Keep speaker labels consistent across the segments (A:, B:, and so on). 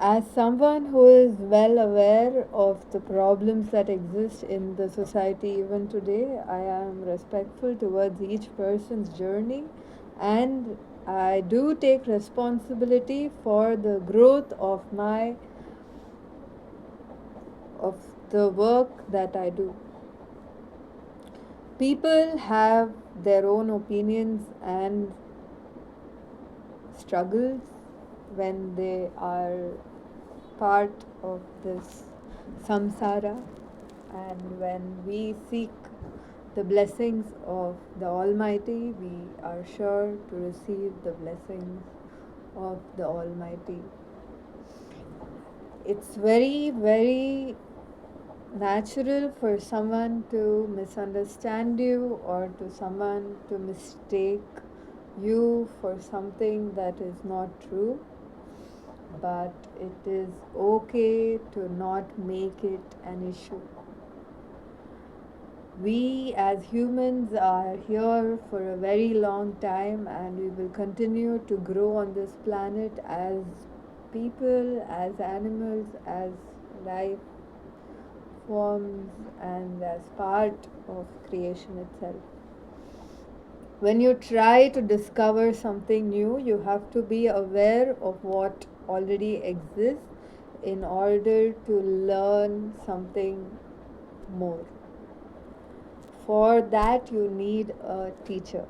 A: As someone who is well aware of the problems that exist in the society even today, I am respectful towards each person's journey, and I do take responsibility for the growth of the work that I do. People have their own opinions and struggles when they are part of this samsara, and when we seek the blessings of the Almighty, we are sure to receive the blessings of the Almighty. It's very, very natural for someone to misunderstand you or to someone to mistake you for something that is not true, but it is okay to not make it an issue. We as humans are here for a very long time, and we will continue to grow on this planet as people, as animals, as life forms, and as part of creation itself. When you try to discover something new, you have to be aware of what already exists in order to learn something more. For that, you need a teacher.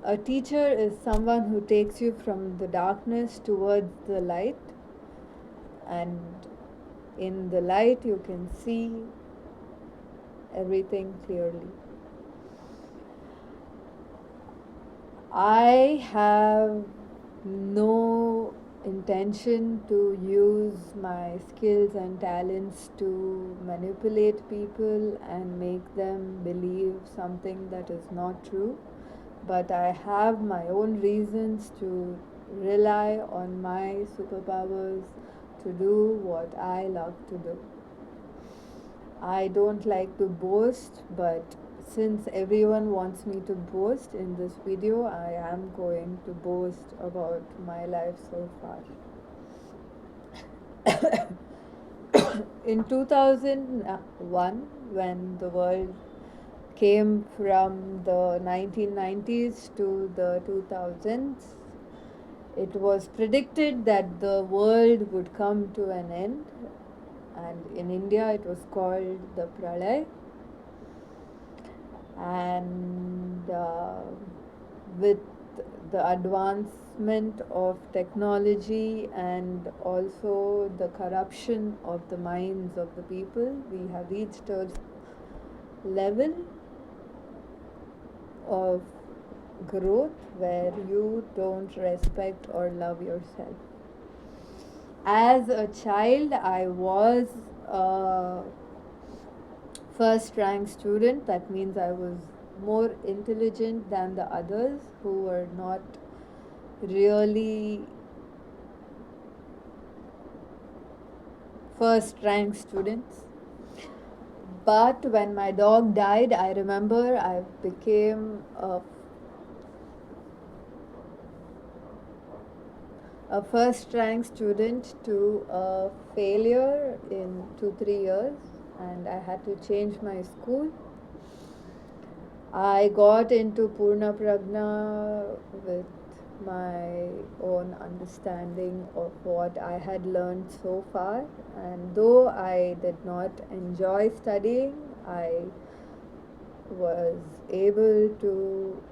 A: A teacher is someone who takes you from the darkness towards the light, and in the light, you can see everything clearly. I have no intention to use my skills and talents to manipulate people and make them believe something that is not true, but I have my own reasons to rely on my superpowers to do what I love to do. I don't like to boast, but since everyone wants me to boast in this video, I am going to boast about my life so far. In 2001, when the world came from the 1990s to the 2000s, it was predicted that the world would come to an end, and in India it was called the Pralay. And with the advancement of technology and also the corruption of the minds of the people, we have reached a level of growth where you don't respect or love yourself. As a child, I was a first rank student. That means I was more intelligent than the others who were not really first rank students. But when my dog died, I remember I became a first rank student to a failure in 2-3 years, and I had to change my school. I got into Purna Pragna with my own understanding of what I had learned so far, and though I did not enjoy studying, I was able to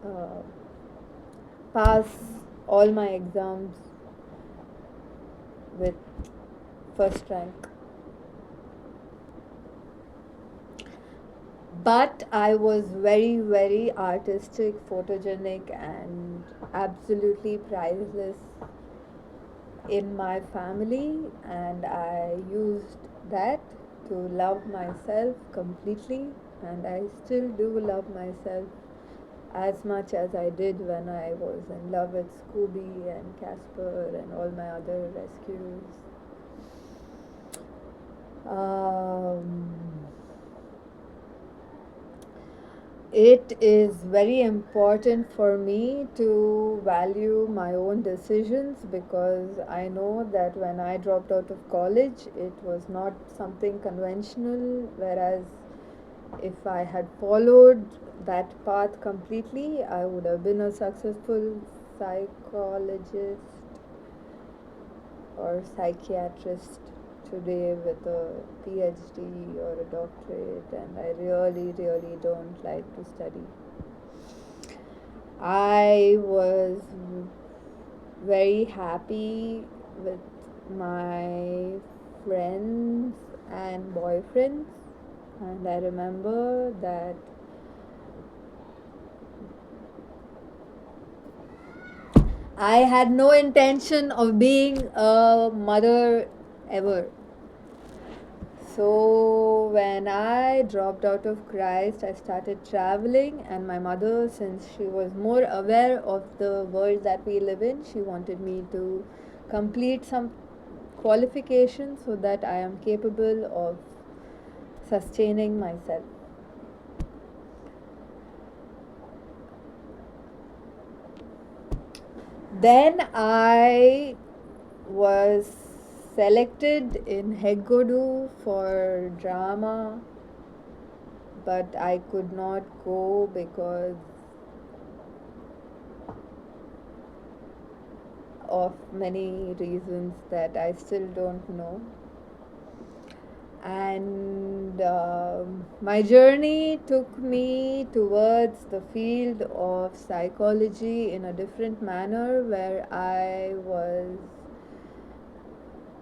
A: uh, pass all my exams with first rank. But I was very, very artistic, photogenic, and absolutely priceless in my family, and I used that to love myself completely, and I still do love myself as much as I did when I was in love with Scooby and Casper and all my other rescues. It is very important for me to value my own decisions because I know that when I dropped out of college, it was not something conventional. Whereas if I had followed that path completely, I would have been a successful psychologist or psychiatrist today with a PhD or a doctorate, and I really, really don't like to study. I was very happy with my friends and boyfriends, and I remember that I had no intention of being a mother ever. So, when I dropped out of Christ, I started traveling, and my mother, since she was more aware of the world that we live in, she wanted me to complete some qualifications so that I am capable of sustaining myself. Then I was selected in Hegodu for drama, but I could not go because of many reasons that I still don't know. And my journey took me towards the field of psychology in a different manner, where I was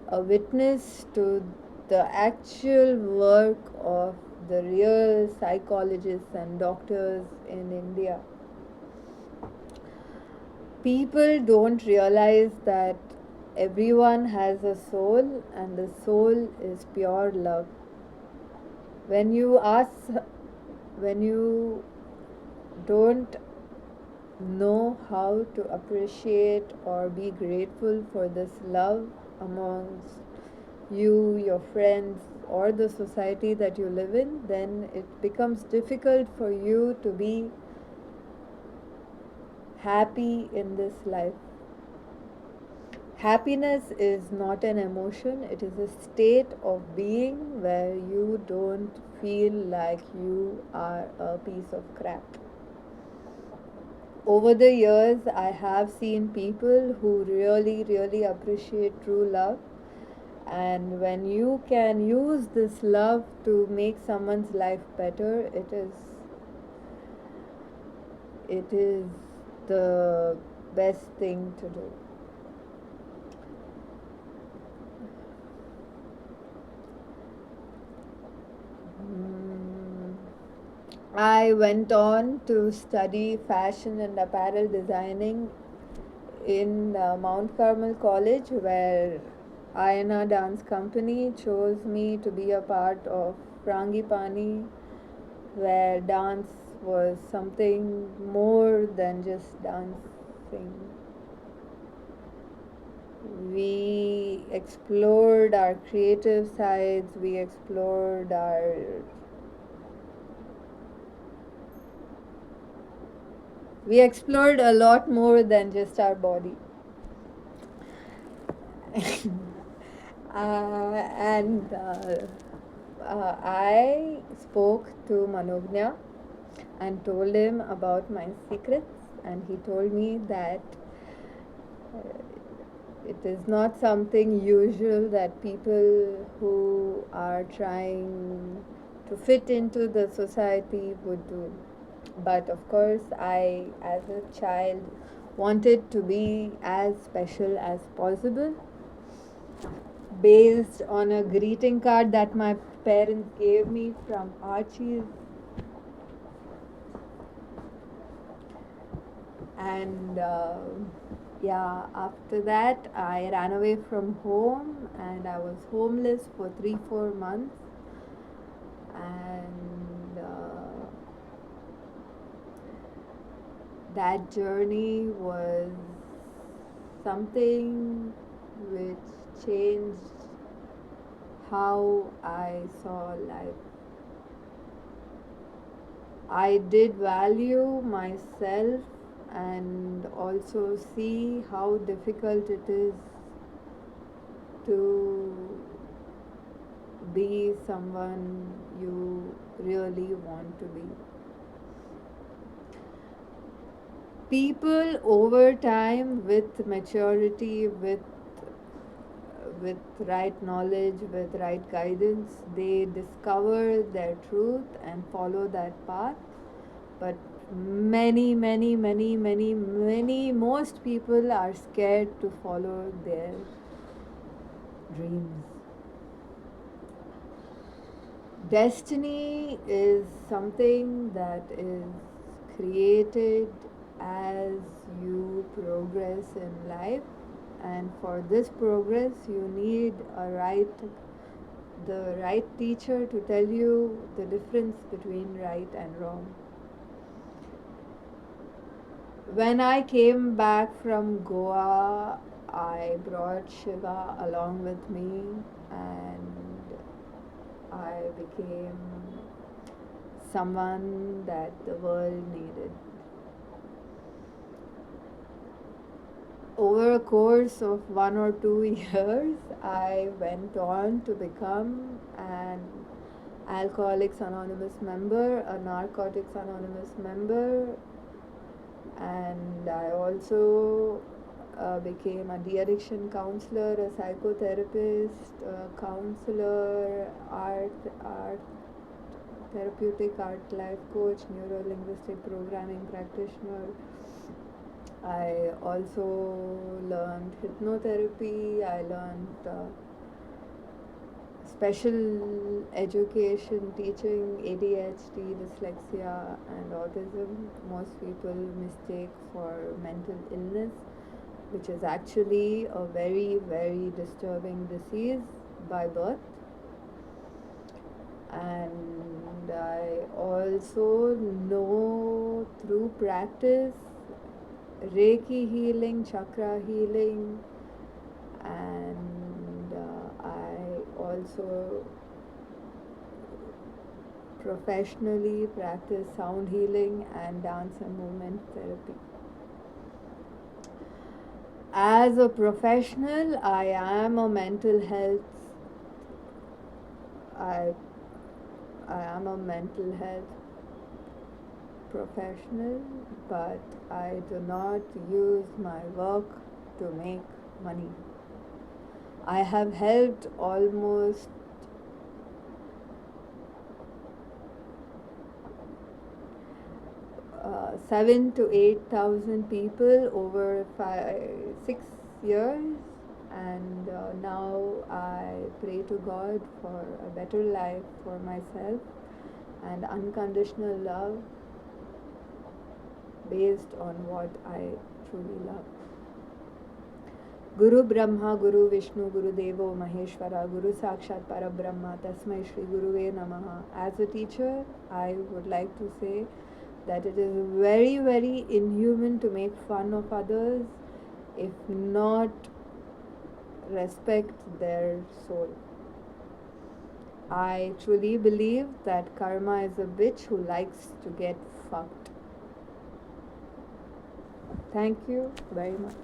A: a witness to the actual work of the real psychologists and doctors in India. People don't realize that everyone has a soul, and the soul is pure love. When you ask, when you don't know how to appreciate or be grateful for this love amongst you, your friends, or the society that you live in, then it becomes difficult for you to be happy in this life. Happiness is not an emotion, it is a state of being where you don't feel like you are a piece of crap. Over the years, I have seen people who really, really appreciate true love. And when you can use this love to make someone's life better, it is the best thing to do. Mm, I went on to study fashion and apparel designing in Mount Carmel College, where Ayana Dance Company chose me to be a part of Frangipani, where dance was something more than just dancing. We explored our creative sides, we explored a lot more than just our body. And I spoke to Manognya and told him about my secrets, and he told me that uh, it is not something usual that people who are trying to fit into the society would do. But of course, I, as a child, wanted to be as special as possible based on a greeting card that my parents gave me from Archie's. And yeah, after that, I ran away from home and I was homeless for 3 4 months. And that journey was something which changed how I saw life. I did value myself and also see how difficult it is to be someone you really want to be. People over time, with maturity, with right knowledge, with right guidance, they discover their truth and follow that path. But many, most people are scared to follow their dreams. Destiny is something that is created as you progress in life, and for this progress you need the right teacher to tell you the difference between right and wrong. When I came back from Goa, I brought Shiva along with me, and I became someone that the world needed. Over a course of 1 or 2 years, I went on to become an Alcoholics Anonymous member, a Narcotics Anonymous member, and I also became a de-addiction counselor, a psychotherapist, a counselor, art therapeutic art life coach, neuro-linguistic programming practitioner. I also learned hypnotherapy. I learned special education, teaching ADHD, dyslexia, and autism. Most people mistake for mental illness, which is actually a very, very disturbing disease by birth. And I also know through practice Reiki healing, chakra healing, and I also professionally practice sound healing and dance and movement therapy. As a professional, I am a mental health. I am a mental health professional, but I do not use my work to make money. I have helped almost 7 to 8,000 people over 6 years, and now I pray to God for a better life for myself and unconditional love based on what I truly love. Guru Brahma, Guru Vishnu, Guru Devo Maheshwara, Guru Sakshat Parabrahma, Tasmai Shri Guruve Namaha. As a teacher, I would like to say that it is very, very inhuman to make fun of others, if not respect their soul. I truly believe that karma is a bitch who likes to get fucked. Thank you very much.